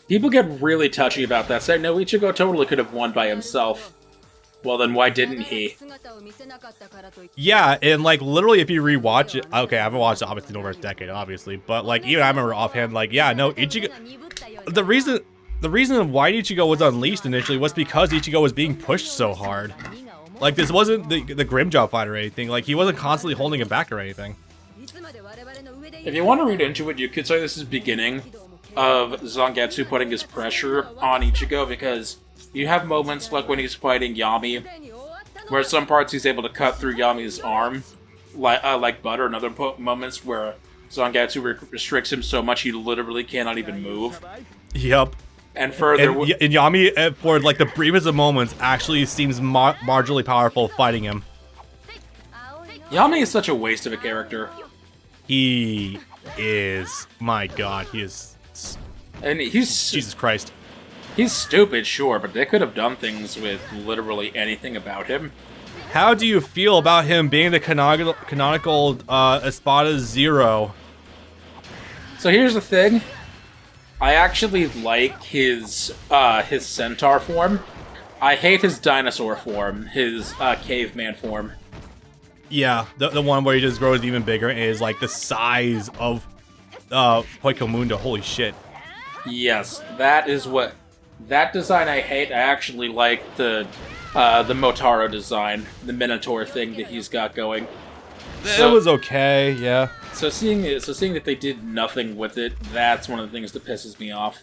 People get really touchy about that, saying, no, Ichigo totally could have won by himself. Well, then why didn't he? Yeah, and like literally if you rewatch it, okay, I haven't watched it obviously in over a decade, obviously, but like even I remember offhand, like, yeah, no, Ichigo, the reason why Ichigo was unleashed initially was because Ichigo was being pushed so hard. Like, this wasn't the Grimjaw fight or anything, like, he wasn't constantly holding him back or anything. If you want to read into it, you could say this is beginning of Zangetsu putting his pressure on Ichigo, because you have moments like when he's fighting Yami, where some parts he's able to cut through Yami's arm, like butter, and other moments where Zangetsu restricts him so much he literally cannot even move. Yep. And further, and Yami, for like the briefest of moments, actually seems marginally powerful fighting him. Yami is such a waste of a character. He is, my god, he is. And he's Jesus Christ. He's stupid, sure, but they could have done things with literally anything about him. How do you feel about him being the canonical Espada Zero? So here's the thing. I actually like his centaur form. I hate his dinosaur form, his caveman form. Yeah, the one where he just grows even bigger and is like the size of Hueco Mundo. Holy shit. Yes, that is what... That design I hate. I actually like the Motaro design, the Minotaur thing that he's got going. It was okay, yeah. So seeing that they did nothing with it, that's one of the things that pisses me off.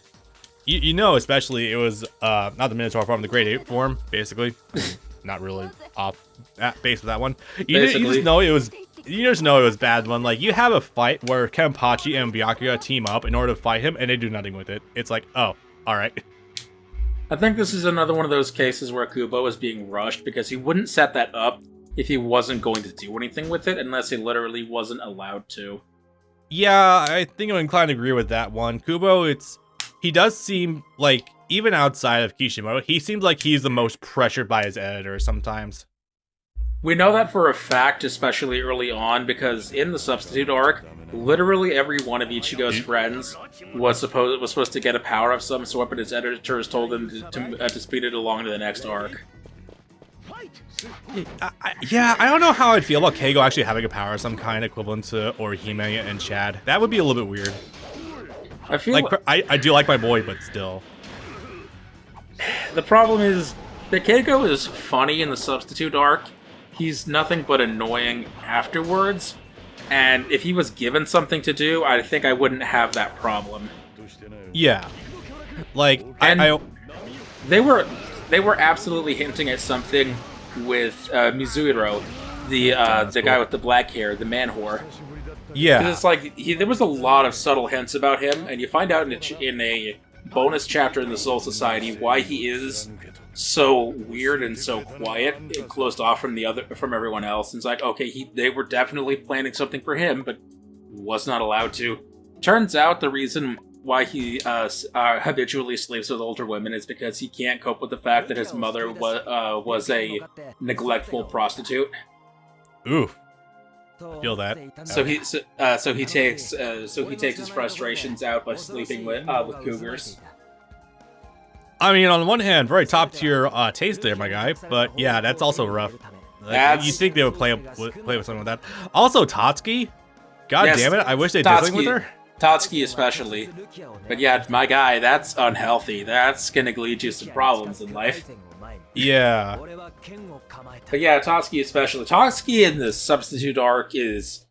You know, especially it was not the Minotaur form, the Great Ape form, basically. Not really off base with that one. You just know it was. You just know it was bad one. Like, you have a fight where Kenpachi and Byakuya team up in order to fight him, and they do nothing with it. It's like, oh, all right. I think this is another one of those cases where Kubo is being rushed because he wouldn't set that up if he wasn't going to do anything with it, unless he literally wasn't allowed to. Yeah, I think I'm inclined to agree with that one. Kubo, he does seem like, even outside of Kishimoto, he seems like he's the most pressured by his editor sometimes. We know that for a fact, especially early on, because in the Substitute arc, literally every one of Ichigo's friends was supposed to get a power of some sort, but his editors told him to speed it along to the next arc. Yeah, I don't know how I'd feel about Keigo actually having a power of some kind equivalent to Orihime and Chad. That would be a little bit weird. I feel like I do like my boy, but still. The problem is that Keigo is funny in the Substitute arc. He's nothing but annoying afterwards, and if he was given something to do, I think I wouldn't have that problem. Yeah, like they were absolutely hinting at something with Mizuhiro, the guy with the black hair, the man whore. Yeah, it's like there was a lot of subtle hints about him, and you find out in a bonus chapter in the Soul Society why he is so weird and so quiet and closed off from everyone else. And it's like, okay, they were definitely planning something for him, but was not allowed to. Turns out the reason why he habitually sleeps with older women is because he can't cope with the fact that his mother was a neglectful prostitute. Oof. Feel that. So he takes his frustrations out by sleeping with cougars. I mean, on the one hand, very top tier taste there, my guy. But yeah, that's also rough. Like, you think they would play with something like that? Also, Tatsuki. God damn it! I wish they did something with her. Tatsuki especially. But yeah, my guy, that's unhealthy. That's gonna lead to some problems in life. Yeah. But yeah, Tatsuki especially. Tatsuki in the Substitute arc is...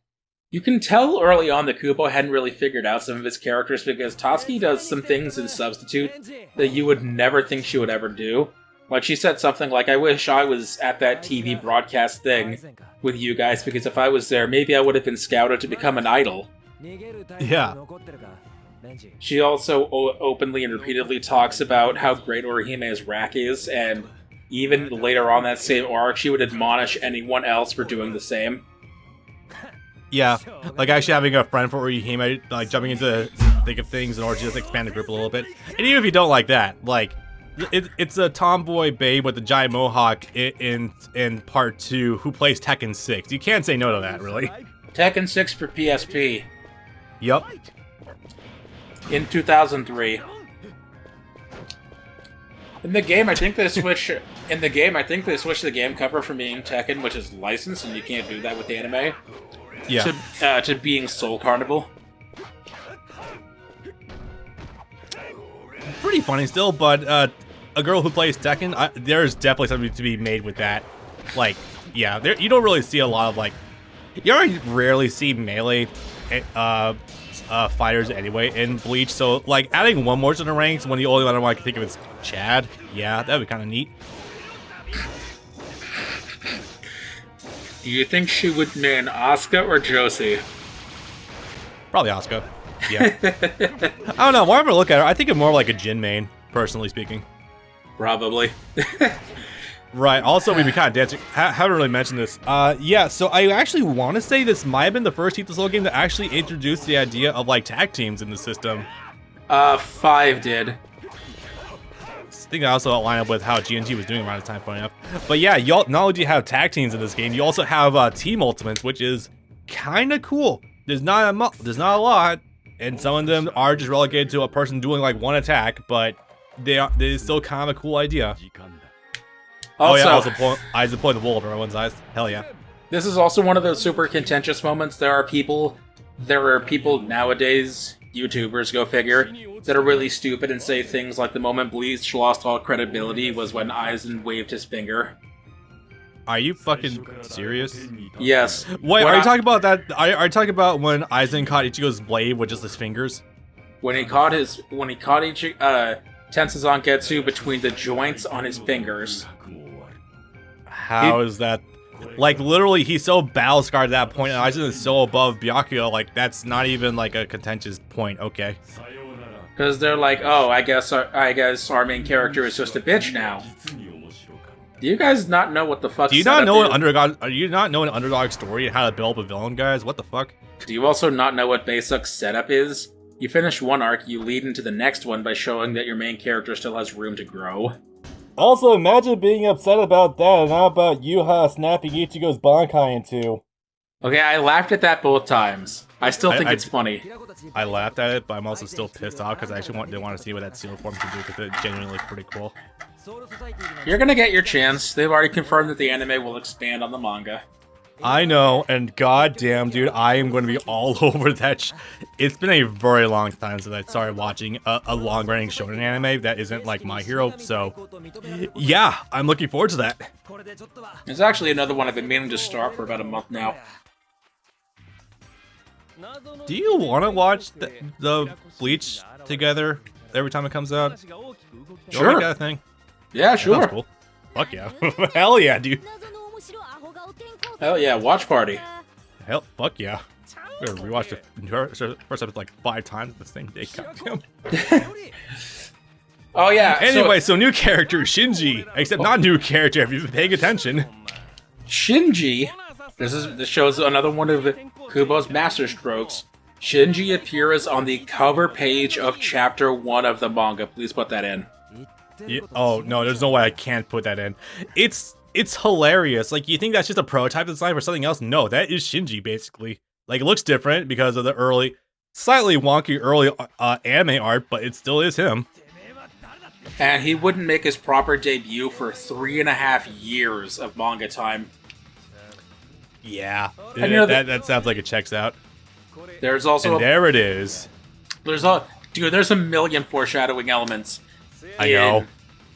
You can tell early on that Kubo hadn't really figured out some of his characters, because Tatsuki does some things in Substitute that you would never think she would ever do. Like, she said something like, I wish I was at that TV broadcast thing with you guys, because if I was there, maybe I would have been scouted to become an idol. Yeah. She also openly and repeatedly talks about how great Orihime's rack is, and even later on that same arc, she would admonish anyone else for doing the same. Yeah, like actually having a friend for Orihime, like jumping into the thick of things in order to just expand the group a little bit. And even if you don't like that, like, it's a tomboy babe with a giant mohawk in part 2 who plays Tekken 6. You can't say no to that, really. Tekken 6 for PSP. Yup. In 2003. In the game, I think they switch. In the game, I think they switched the game cover from being Tekken, which is licensed, and you can't do that with the anime. Yeah. To being Soul Carnival. Pretty funny still, but a girl who plays Tekken, there's definitely something to be made with that. Like, yeah, you don't really see a lot of like. You already rarely see melee fighters anyway in Bleach, so like adding one more to the ranks when the only one I can think of is Chad, yeah, that'd be kind of neat. Do you think she would main Asuka or Josie? Probably Asuka. Yeah. I don't know. Whenever I look at her, I think of more like a Jin main, personally speaking. Probably. Right. Also, we've been kind of dancing. Haven't really mentioned this. Yeah. So I actually want to say this might have been the first Heat the Soul game that actually introduced the idea of like tag teams in the system. 5 did. I think that also lined up with how GNG was doing around the time, funny enough. But yeah, y'all not only do you have tag teams in this game, you also have team ultimates, which is kind of cool. There's not a lot, and some of them are just relegated to a person doing like one attack, but they're still kind of a cool idea. Also, oh yeah, eyes point the wool over everyone's eyes. Hell yeah. This is also one of those super contentious moments. There are people nowadays, YouTubers, go figure, that are really stupid and say things like the moment Bleach lost all credibility was when Aizen waved his finger. Are you fucking serious? Yes. Wait, are you talking about that? Are you talking about when Aizen caught Ichigo's blade with just his fingers? When he caught Tensei Zangetsu between the joints on his fingers. How is that? Like, literally, he's so battle scarred at that point, and Aizen is so above Byakuya, like, that's not even, like, a contentious point, okay. Because they're like, oh, I guess our main character is just a bitch now. Do you guys not know what the fuck? Do you not know an underdog? Are you not know an underdog story and how to build up a villain, guys? What the fuck? Do you also not know what basic setup is? You finish one arc, you lead into the next one by showing that your main character still has room to grow. Also, imagine being upset about that and not about Yuha snapping Ichigo's Bankai in two. Okay, I laughed at that both times. I still think it's funny. I laughed at it, but I'm also still pissed off because I actually did want to see what that seal form can do because it genuinely looks pretty cool. You're gonna get your chance. They've already confirmed that the anime will expand on the manga. I know, and goddamn, dude, I am going to be all over that. It's been a very long time since I started watching a long-running shonen anime that isn't like My Hero, so yeah, I'm looking forward to that. There's actually another one I've been meaning to start for about a month now. Do you want to watch the Bleach together every time it comes out? Sure. Make that a thing? Yeah, sure. That's cool. Fuck yeah. Hell yeah, dude. Hell yeah, watch party. Hell, fuck yeah. We're gonna rewatch the first episode like 5 times the same day. Goddamn. Oh yeah. Anyway, so new character Shinji, except not new character if you've been paying attention. Shinji. This shows another one of Kubo's masterstrokes. Shinji appears on the cover page of Chapter 1 of the manga. Please put that in. Yeah, oh no, there's no way I can't put that in. It's hilarious. Like, you think that's just a prototype design for something else? No, that is Shinji, basically. Like, it looks different because of the slightly wonky early anime art, but it still is him. And he wouldn't make his proper debut for 3.5 years of manga time. Yeah, that sounds like it checks out. There's also there it is. There's a million foreshadowing elements. I know.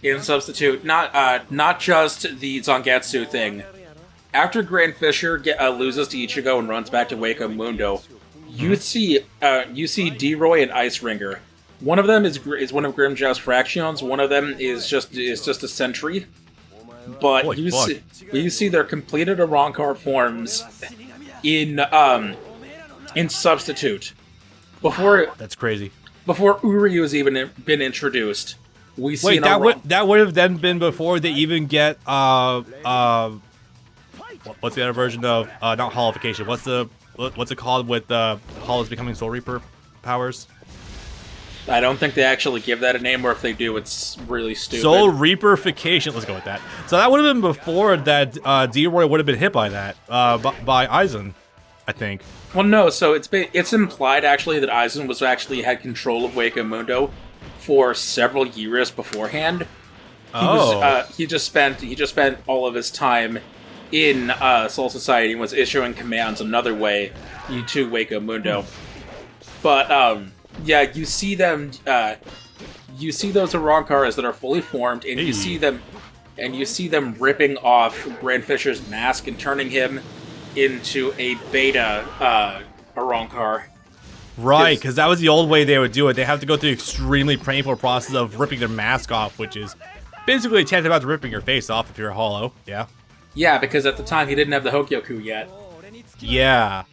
In Substitute, not just the Zangetsu thing. After Grand Fisher loses to Ichigo and runs back to Hueco Mundo, you see D-Roy and Ice Ringer. One of them is one of Grimjow's fractions. One of them is just a sentry. But you see their completed Arrancar forms in Substitute. That's crazy. Before Uryu has even been introduced. Wait, that would have then been before they even get what's the other version of not holification? What's it called with Hollows becoming Soul Reaper powers? I don't think they actually give that a name, or if they do, it's really stupid. Soul Reaperification. Let's go with that. So that would have been before that D-Roy would have been hit by that by Aizen, I think. Well, no. So it's implied actually that Aizen had control of Hueco Mundo for several years beforehand, He just spent all of his time in Soul Society and was issuing commands another way to Hueco Mundo. But yeah, you see them. You see those Arrancaras that are fully formed, and you see them ripping off Grand Fisher's mask and turning him into a beta Arrancar. Right, because that was the old way they would do it. They have to go through the extremely painful process of ripping their mask off, which is basically tantamount to ripping your face off if you're a hollow. Yeah. Yeah, because at the time he didn't have the Hokyoku yet. Yeah.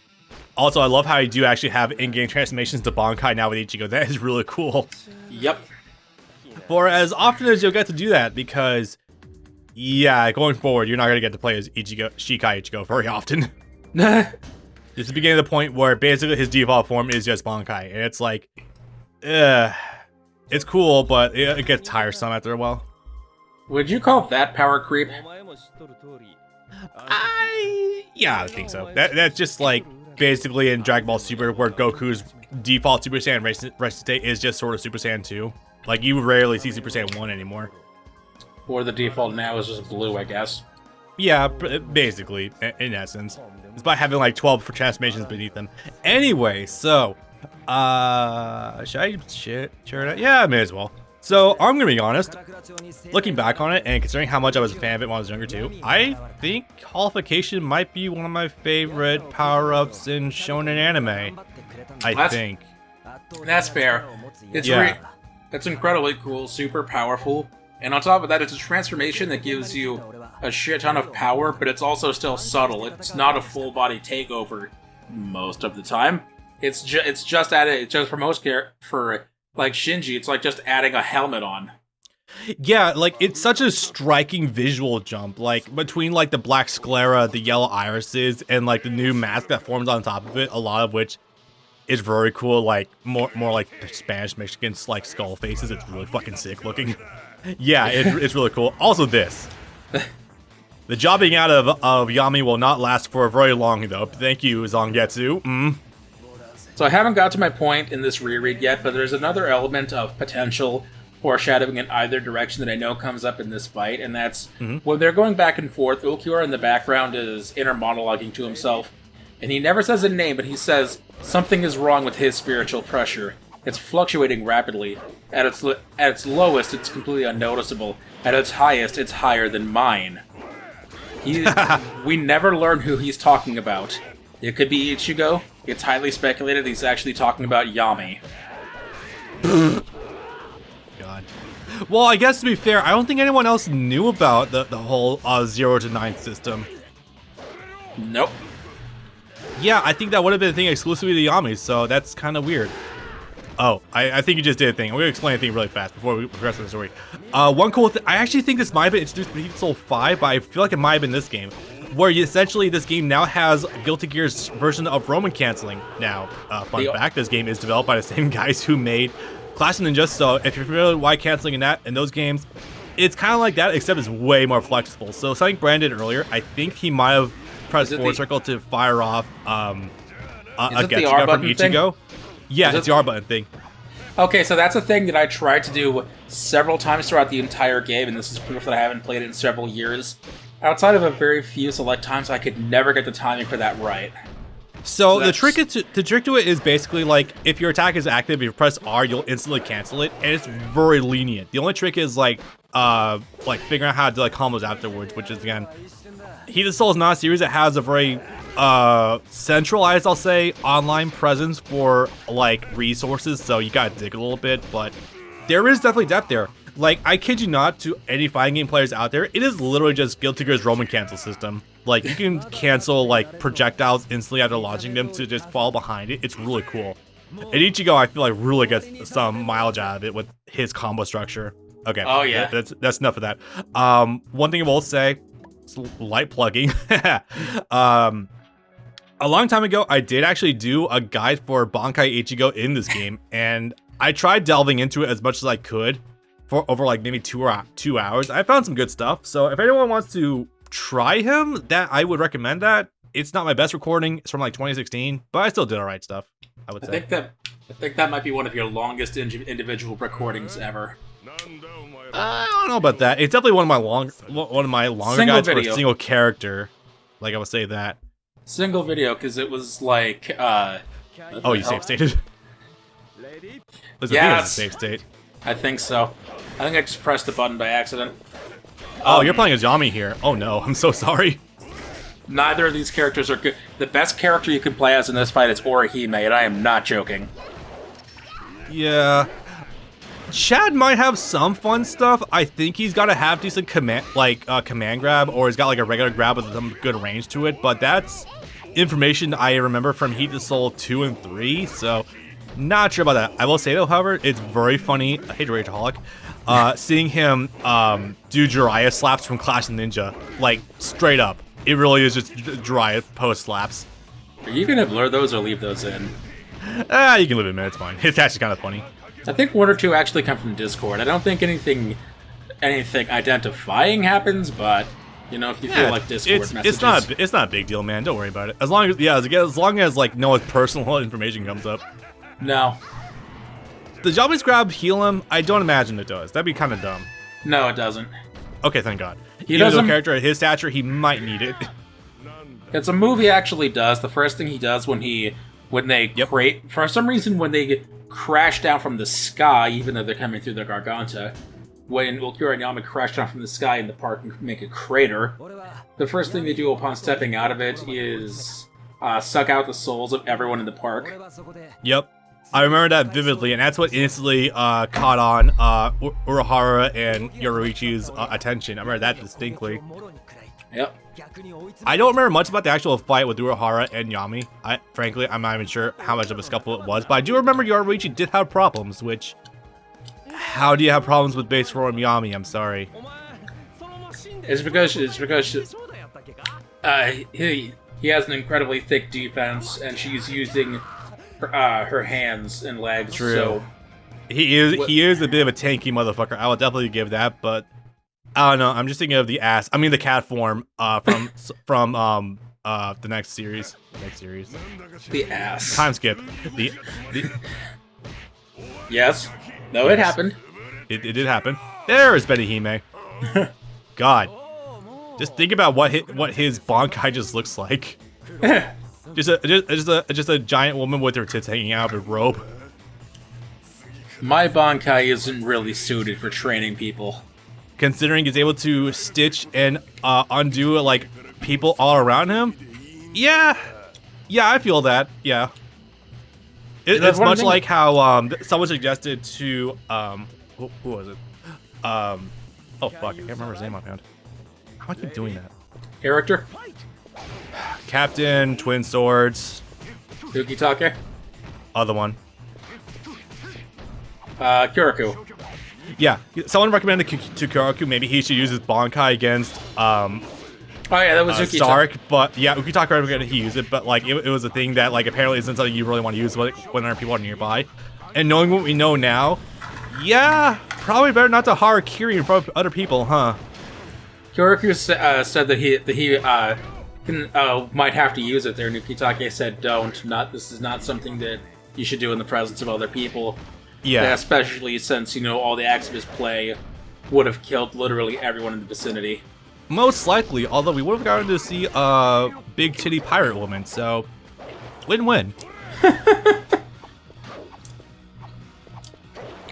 Also, I love how you do actually have in-game transformations to Bankai now with Ichigo. That is really cool. Yep. For as often as you'll get to do that, because, yeah, going forward, you're not going to get to play as Shikai Ichigo very often. It's the beginning of the point where basically his default form is just Bankai, and it's like, it's cool, but it gets tiresome after a while. Would you call that power creep? Yeah, I think so. That's just like basically in Dragon Ball Super, where Goku's default Super Saiyan rest state is just sort of Super Saiyan 2. Like, you rarely see Super Saiyan 1 anymore. Or the default now is just blue, I guess. Yeah, basically, in essence. It's by having like 12 transformations beneath them. Anyway, so, should I share it? Yeah, I may as well. So, I'm gonna be honest, looking back on it, and considering how much I was a fan of it when I was younger too, I think Qualification might be one of my favorite power-ups in shonen anime. I think. That's fair. It's incredibly cool, super powerful, and on top of that, it's a transformation that gives you a shit ton of power, but it's also still subtle. It's not a full-body takeover most of the time. It's just for most for like Shinji, it's like just adding a helmet on. Yeah, like, it's such a striking visual jump, like, between, like, the black sclera, the yellow irises, and, like, the new mask that forms on top of it, a lot of which is very cool, like, more like the Spanish Mexicans, like, skull faces. It's really fucking sick looking. Yeah, it's really cool. Also this. The jobbing out of Yami will not last for very long, though. Thank you, Zangetsu. So I haven't got to my point in this reread yet, but there's another element of potential foreshadowing in either direction that I know comes up in this fight, and that's when they're going back and forth, Ulquiorra in the background is inner monologuing to himself, and he never says a name, but he says something is wrong with his spiritual pressure. It's fluctuating rapidly. At its lowest, it's completely unnoticeable. At its highest, it's higher than mine. We never learn who he's talking about. It could be Ichigo. It's highly speculated he's actually talking about Yami. God. Well, I guess to be fair, I don't think anyone else knew about the whole 0 to 9 system. Nope. Yeah, I think that would have been a thing exclusively to Yami, so that's kind of weird. Oh, I think you just did a thing. I'm going to explain a thing really fast before we progress with the story. One cool thing, I actually think this might have been introduced in Soul 5, but I feel like it might have been this game, where essentially this game now has Guilty Gear's version of Roman canceling. Now, fun fact, this game is developed by the same guys who made Clash of Ninjas, so if you're familiar with why canceling in those games, it's kind of like that, except it's way more flexible. So something Brand did earlier, I think he might have pressed forward circle to fire off a Getsuga from Ichigo. Yeah, it's the R button thing. Okay, so that's a thing that I tried to do several times throughout the entire game, and this is proof that I haven't played it in several years. Outside of a very few select times, I could never get the timing for that right. So the trick to it is basically like, if your attack is active, if you press R, you'll instantly cancel it, and it's very lenient. The only trick is like figuring out how to like combos afterwards, which is, again, Heat of Soul is not a series that has a very centralized, I'll say, online presence for like resources, so you gotta dig a little bit, but there is definitely depth there. Like, I kid you not, to any fighting game players out there, it is literally just Guilty Gear's Roman cancel system. Like, you can cancel like projectiles instantly after launching them to just fall behind it. It's really cool. And Ichigo, I feel like, really gets some mileage out of it with his combo structure. Okay. Oh yeah. That's enough of that. One thing I will say, it's light plugging. A long time ago, I did actually do a guide for Bankai Ichigo in this game, and I tried delving into it as much as I could for over like maybe 2 hours. I found some good stuff, so if anyone wants to try him, that I would recommend that. It's not my best recording. It's from like 2016, but I still did all right stuff, I would say. I think that might be one of your longest individual recordings ever. I don't know about that. It's definitely one of my longer Single guides video. for a single character. Like I would say that. Single video, because it was like, Oh, you save stated? Yes. Save state. I think so. I think I just pressed the button by accident. Oh, you're playing as Yami here. Oh no, I'm so sorry. Neither of these characters are good. The best character you can play as in this fight is Orihime, and I am not joking. Yeah. Chad might have some fun stuff. I think he's got to have decent command grab, or he's got like a regular grab with some good range to it. But that's information I remember from Heat the Soul 2 and 3, so not sure about that. I will say though, however, it's very funny. I hate Rageaholic. Seeing him do Jiraiya slaps from Clash of Ninja, like straight up. It really is just Jiraiya post slaps. Are you gonna blur those or leave those in? You can leave it in, it's fine. It's actually kind of funny. I think one or two actually come from Discord. I don't think anything identifying happens, but you know, if you feel like Discord messages, it's not a big deal, man. Don't worry about it. As long as like no one's personal information comes up. No. Does Yami's grab heal him? I don't imagine it does. That'd be kind of dumb. No, it doesn't. Okay, thank God. He Even though doesn't. a character at his stature, he might need it. It's a move he actually does. The first thing he does when they create, for some reason, when they crash down from the sky, even though they're coming through the Garganta, when Ulquiorra and Yami crash down from the sky in the park and make a crater, the first thing they do upon stepping out of it is suck out the souls of everyone in the park. Yep. I remember that vividly, and that's what instantly caught on Urahara and Yoruichi's attention. I remember that distinctly. Yep. I don't remember much about the actual fight with Urahara and Yami. Frankly, I'm not even sure how much of a scuffle it was, but I do remember Yoruichi did have problems, which... How do you have problems with base form Yami? I'm sorry. It's because he has an incredibly thick defense, and she's using her hands and legs. True. So he is a bit of a tanky motherfucker. I will definitely give that, but I don't know. I'm just thinking of the cat form from the next series. The ass. Time skip. The Yes. No, it happened. It did happen. There is Betty Hime. God. Just think about what his Bankai just looks like. just a giant woman with her tits hanging out of a robe. My Bankai isn't really suited for training people. Considering he's able to stitch and undo like people all around him. Yeah, I feel that. Yeah. It's much like how someone suggested to who was it? Oh fuck, I can't remember his name offhand. How do I keep doing that? Character? Captain, Twin Swords. Ukitake? Other one. Kyoraku. Yeah, someone recommended to Kyoraku maybe he should use his Bankai against Oh yeah, that was Ukitake. Stark, but yeah, Ukitake recommended he use it, but like it was a thing that like apparently isn't something you really want to use when there are people nearby. And knowing what we know now, yeah, probably better not to harakiri in front of other people, huh? Kyoraku said that he might have to use it there, and Ukitake said don't. This is not something that you should do in the presence of other people. Yeah. Especially since, all the acts of his play would have killed literally everyone in the vicinity. Most likely, although we would have gotten to see a big titty pirate woman, so win-win.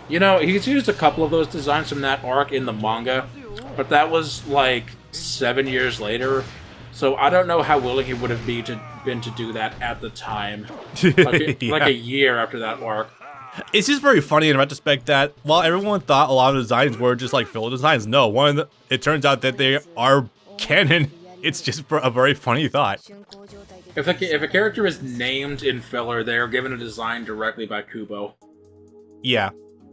He's used a couple of those designs from that arc in the manga, but that was like 7 years later, so I don't know how willing he would have been to do that at the time. Like a year after that arc. It's just very funny in retrospect that while everyone thought a lot of the designs were just like filler designs, no, it turns out that they are canon. It's just a very funny thought. If a character is named in filler, they are given a design directly by Kubo. Yeah,